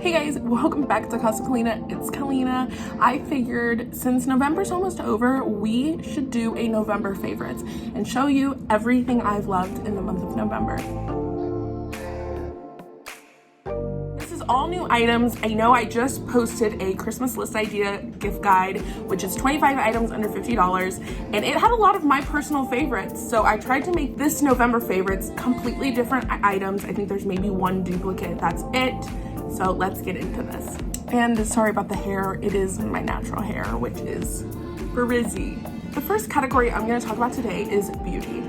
Hey guys, welcome back to KASAKELLINA. It's Kellina. I figured since November's almost over, we should do a November favorites and show you everything I've loved in the month of November. This is all new items. I know I just posted a Christmas list idea gift guide, which is 25 items under $50, and it had a lot of my personal favorites. So I tried to make this November favorites completely different items. I think there's maybe one duplicate, that's it. So let's get into this. And sorry about the hair, it is my natural hair, which is frizzy. The first category I'm gonna talk about today is beauty.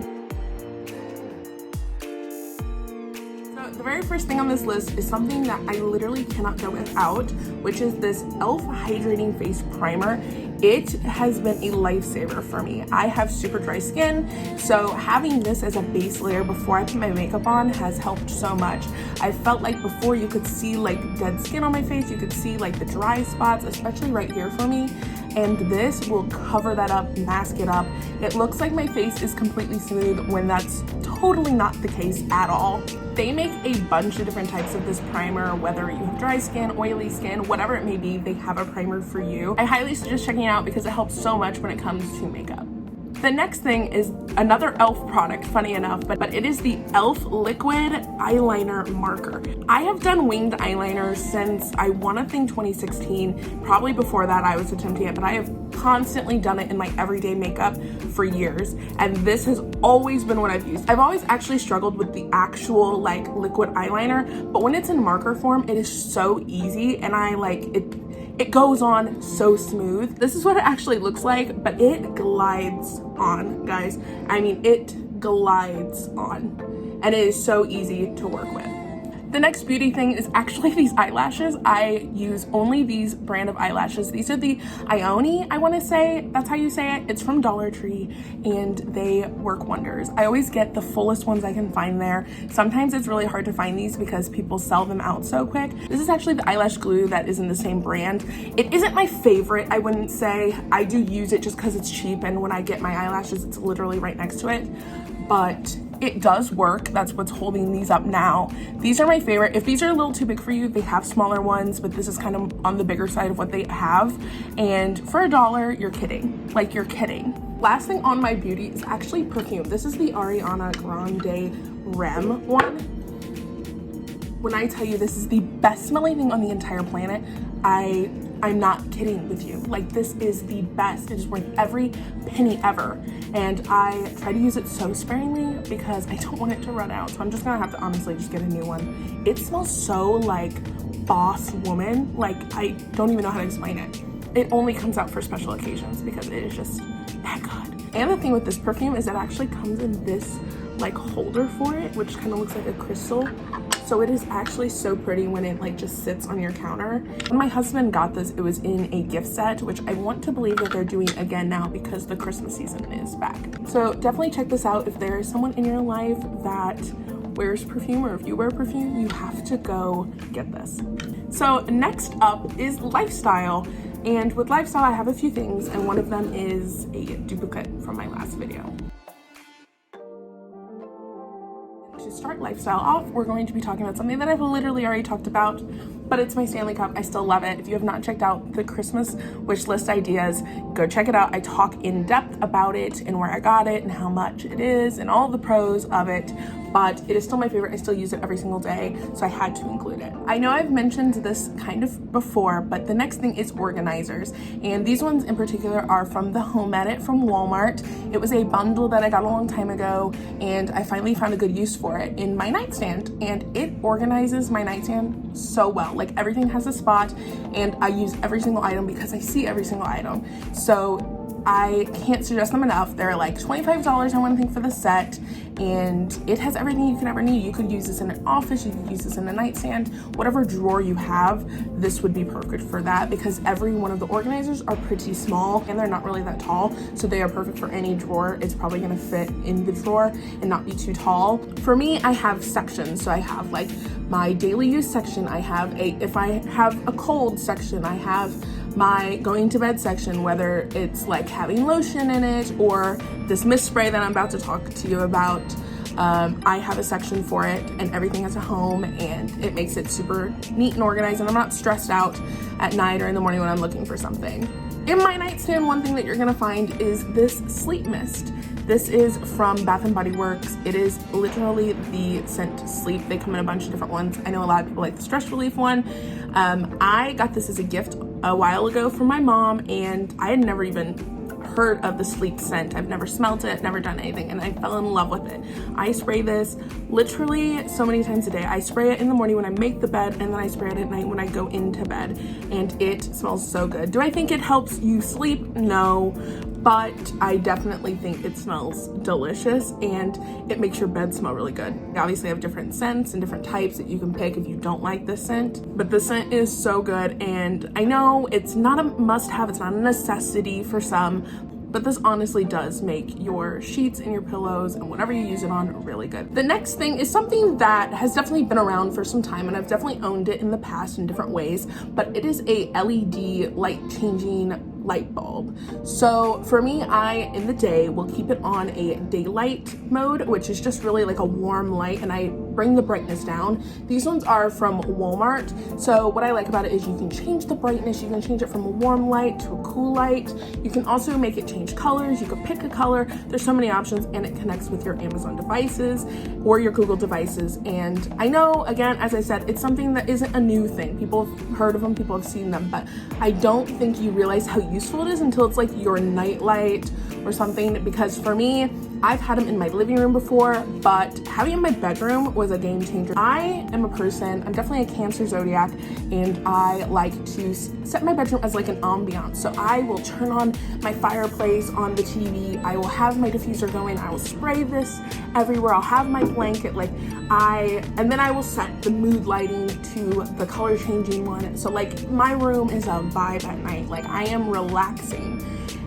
So the very first thing on this list is something that I literally cannot go without, which is this e.l.f. Hydrating Face Primer. It has been a lifesaver for me. I have super dry skin, so having this as a base layer before I put my makeup on has helped so much. I felt like before you could see like dead skin on my face, you could see like the dry spots, especially right here for me, and this will cover that up, mask it up. It looks like my face is completely smooth when that's totally not the case at all. They make a bunch of different types of this primer, whether you have dry skin, oily skin, whatever it may be, they have a primer for you. I highly suggest checking it out because it helps so much when it comes to makeup. The next thing is another e.l.f. product, funny enough, but it is the e.l.f. Liquid Eyeliner Marker. I have done winged eyeliner since I want to think 2016. Probably before that I was attempting it, but I have constantly done it in my everyday makeup for years, and this has always been what I've used. I've always actually struggled with the actual like liquid eyeliner, but when it's in marker form, it is so easy, and I like it. It goes on so smooth. This is what it actually looks like, but it glides on, guys. I mean, it glides on, and it is so easy to work with. The next beauty thing is actually these eyelashes. I use only these brand of eyelashes. These are the Ioni, I want to say. That's how you say it. It's from Dollar Tree, and they work wonders. I always get the fullest ones I can find there. Sometimes it's really hard to find these because people sell them out so quick. This is actually the eyelash glue that is in the same brand. It isn't my favorite, I wouldn't say. I do use it just because it's cheap, and when I get my eyelashes, it's literally right next to it. But it does work. That's what's holding these up now. These are my favorite. If these are a little too big for you, they have smaller ones, but this is kind of on the bigger side of what they have. And for $1, you're kidding. Like, you're kidding. Last thing on my beauty is actually perfume. This is the Ariana Grande Rem one. When I tell you this is the best smelling thing on the entire planet, I'm not kidding with you. Like, this is the best. It is worth every penny ever. And I try to use it so sparingly because I don't want it to run out. So I'm just gonna have to honestly just get a new one. It smells so like boss woman. Like, I don't even know how to explain it. It only comes out for special occasions because it is just that good. And the thing with this perfume is it actually comes in this like holder for it, which kind of looks like a crystal. So it is actually so pretty when it like just sits on your counter. When my husband got this, it was in a gift set, which I want to believe that they're doing again now because the Christmas season is back. So definitely check this out. If there is someone in your life that wears perfume, or if you wear perfume, you have to go get this. So next up is lifestyle. And with lifestyle, I have a few things, and one of them is a duplicate from my last video. To start lifestyle off, we're going to be talking about something that I've literally already talked about, but it's my Stanley Cup. I still love it. If you have not checked out the Christmas wish list ideas, go check it out. I talk in depth about it and where I got it and how much it is and all the pros of it, but it is still my favorite. I still use it every single day, so I had to include it. I know I've mentioned this kind of before, but the next thing is organizers, and these ones in particular are from the Home Edit from Walmart. It was a bundle that I got a long time ago, and I finally found a good use for it in my nightstand, and it organizes my nightstand so well. Like, everything has a spot, and I use every single item because I see every single item. So I can't suggest them enough. They're like $25, I want to think, for the set, and it has everything you can ever need. You could use this in an office, you could use this in a nightstand, whatever drawer you have, this would be perfect for that because every one of the organizers are pretty small and they're not really that tall, so they are perfect for any drawer. It's probably going to fit in the drawer and not be too tall. For me, I have sections, so I have like my daily use section, I have if I have a cold section, I have my going to bed section, whether it's like having lotion in it or this mist spray that I'm about to talk to you about. I have a section for it and everything has a home, and it makes it super neat and organized, and I'm not stressed out at night or in the morning when I'm looking for something. In my nightstand, one thing that you're gonna find is this sleep mist. This is from Bath & Body Works. It is literally the scent Sleep. They come in a bunch of different ones. I know a lot of people like the stress relief one. I got this as a gift a while ago from my mom, and I had never even heard of the Sleep scent. I've never smelled it, never done anything, and I fell in love with it. I spray this literally so many times a day. I spray it in the morning when I make the bed, and then I spray it at night when I go into bed, and it smells so good. Do I think it helps you sleep? No, but I definitely think it smells delicious, and it makes your bed smell really good. They obviously have different scents and different types that you can pick if you don't like this scent, but the scent is so good, and I know it's not a must-have, it's not a necessity for some, but this honestly does make your sheets and your pillows and whatever you use it on really good. The next thing is something that has definitely been around for some time, and I've definitely owned it in the past in different ways, but it is a LED light changing light bulb. So for me, I in the day will keep it on a daylight mode, which is just really like a warm light, and I bring the brightness down. These ones are from Walmart. So what I like about it is you can change the brightness, you can change it from a warm light to a cool light. You can also make it change colors. You could pick a color. There's so many options, and it connects with your Amazon devices or your Google devices. And I know, again, as I said, it's something that isn't a new thing. People have heard of them, people have seen them, but I don't think you realize how useful it is until it's like your night light or something, because for me, I've had them in my living room before, but having it in my bedroom was a game changer. I am a person, I'm definitely a Cancer zodiac, and I like to set my bedroom as like an ambiance. So I will turn on my fireplace on the TV, I will have my diffuser going, I will spray this everywhere, I'll have my blanket, and then I will set the mood lighting to the color changing one. So like my room is a vibe at night, like I am relaxing.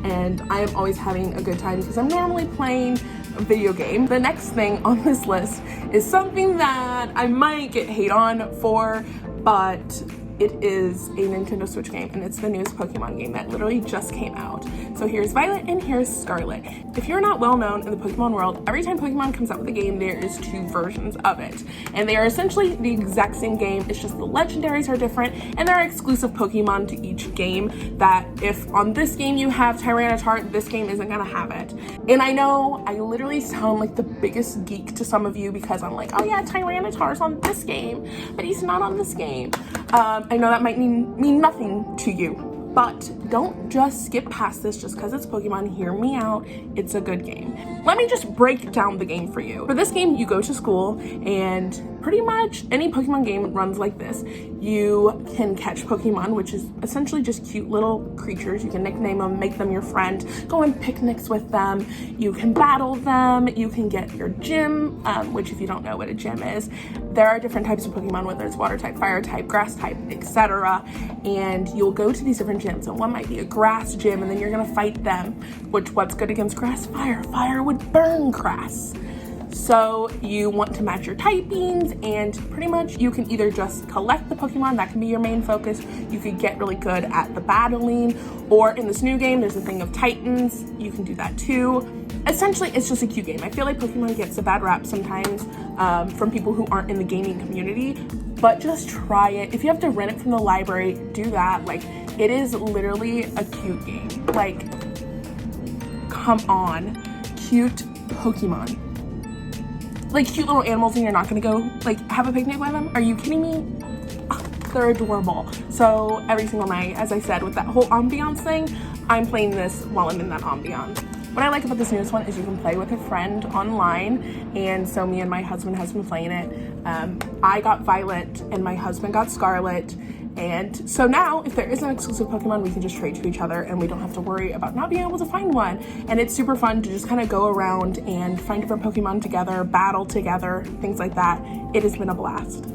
And I am always having a good time because I'm normally playing a video game. The next thing on this list is something that I might get hate on for, but it is a Nintendo Switch game, and it's the newest Pokemon game that literally just came out. So here's Violet and here's Scarlet. If you're not well known in the Pokemon world, every time Pokemon comes out with a game, there is 2 versions of it. And they are essentially the exact same game, it's just the legendaries are different, and there are exclusive Pokemon to each game that if on this game you have Tyranitar, this game isn't gonna have it. And I know I literally sound like the biggest geek to some of you because I'm like, oh yeah, Tyranitar's on this game, but he's not on this game. I know that might mean nothing to you, but don't just skip past this just because it's Pokemon. Hear me out, it's a good game. Let me just break down the game for you. For this game, you go to school, and pretty much any Pokemon game runs like this. You can catch Pokemon, which is essentially just cute little creatures. You can nickname them, make them your friend, go on picnics with them. You can battle them. You can get your gym, which if you don't know what a gym is, there are different types of Pokemon, whether it's water type, fire type, grass type, etc. And you'll go to these different gyms, and one might be a grass gym, and then you're gonna fight them, which what's good against grass? Fire. Fire would burn grass. So you want to match your typings, and pretty much you can either just collect the Pokemon, that can be your main focus. You could get really good at the battling, or in this new game, there's a thing of Titans. You can do that too. Essentially, it's just a cute game. I feel like Pokemon gets a bad rap sometimes from people who aren't in the gaming community, but just try it. If you have to rent it from the library, do that. Like, it is literally a cute game. Like, come on, cute Pokemon. Like cute little animals, and you're not gonna go like have a picnic with them? Are you kidding me? Oh, they're adorable. So every single night, as I said, with that whole ambiance thing, I'm playing this while I'm in that ambiance. What I like about this newest one is you can play with a friend online, and so me and my husband has been playing it. I got Violet and my husband got Scarlet, and so now if there is an exclusive Pokemon, we can just trade to each other and we don't have to worry about not being able to find one. And it's super fun to just kind of go around and find different Pokemon together, battle together, things like that. It has been a blast.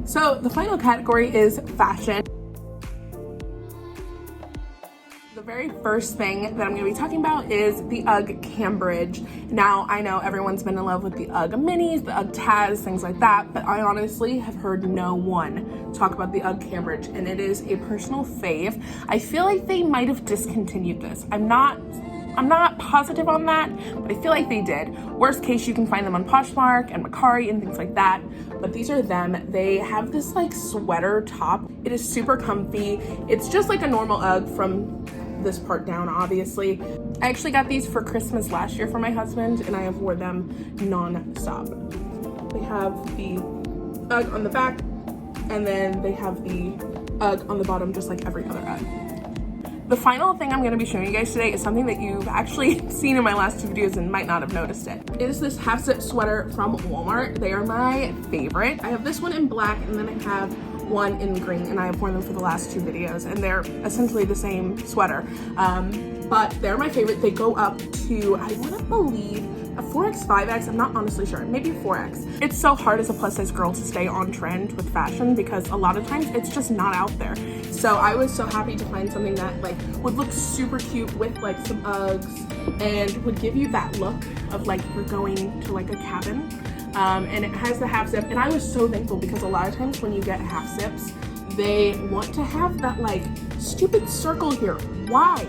So the final category is fashion. The very first thing that I'm going to be talking about is the Ugg Cambridge. Now, I know everyone's been in love with the Ugg minis, the Ugg Taz, things like that, but I honestly have heard no one talk about the Ugg Cambridge, and it is a personal fave. I feel like they might have discontinued this. I'm not I'm not positive on that, but I feel like they did. Worst case, you can find them on Poshmark and Macari and things like that. But these are them. They have this like sweater top. It is super comfy. It's just like a normal Ugg from this part down, obviously. I actually got these for Christmas last year for my husband, and I have worn them non-stop. They have the Ugg on the back, and then they have the Ugg on the bottom, just like every other Ugg. The final thing I'm going to be showing you guys today is something that you've actually seen in my last 2 videos and might not have noticed it. It is this half zip sweater from Walmart. They are my favorite. I have this one in black, and then I have one in green, and I have worn them for the last 2 videos, and they're essentially the same sweater. But they're my favorite. They go up to, I want to believe, a 4X, 5X, I'm not honestly sure, maybe 4X. It's so hard as a plus size girl to stay on trend with fashion because a lot of times it's just not out there. So I was so happy to find something that like would look super cute with like some Uggs and would give you that look of like you're going to like a cabin. And it has the half zip, and I was so thankful because a lot of times when you get half zips, they want to have that like stupid circle here. Why?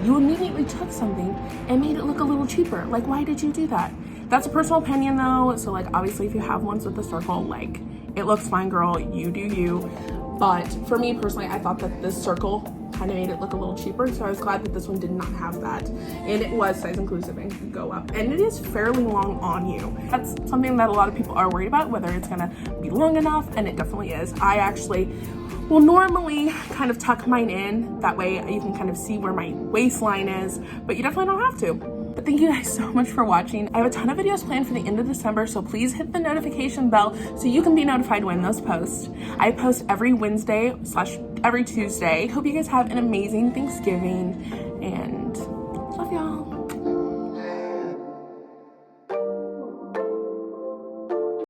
You immediately took something and made it look a little cheaper. Like, why did you do that? That's a personal opinion though. So like, obviously if you have ones with the circle, like it looks fine, girl, you do you. But for me personally, I thought that this circle kind of made it look a little cheaper. So I was glad that this one did not have that. And it was size inclusive and could go up. And it is fairly long on you. That's something that a lot of people are worried about, whether it's gonna be long enough, and it definitely is. I actually will normally kind of tuck mine in. That way you can kind of see where my waistline is, but you definitely don't have to. But thank you guys so much for watching. I have a ton of videos planned for the end of December, so please hit the notification bell so you can be notified when those post. I post every Wednesday / every Tuesday. Hope you guys have an amazing Thanksgiving,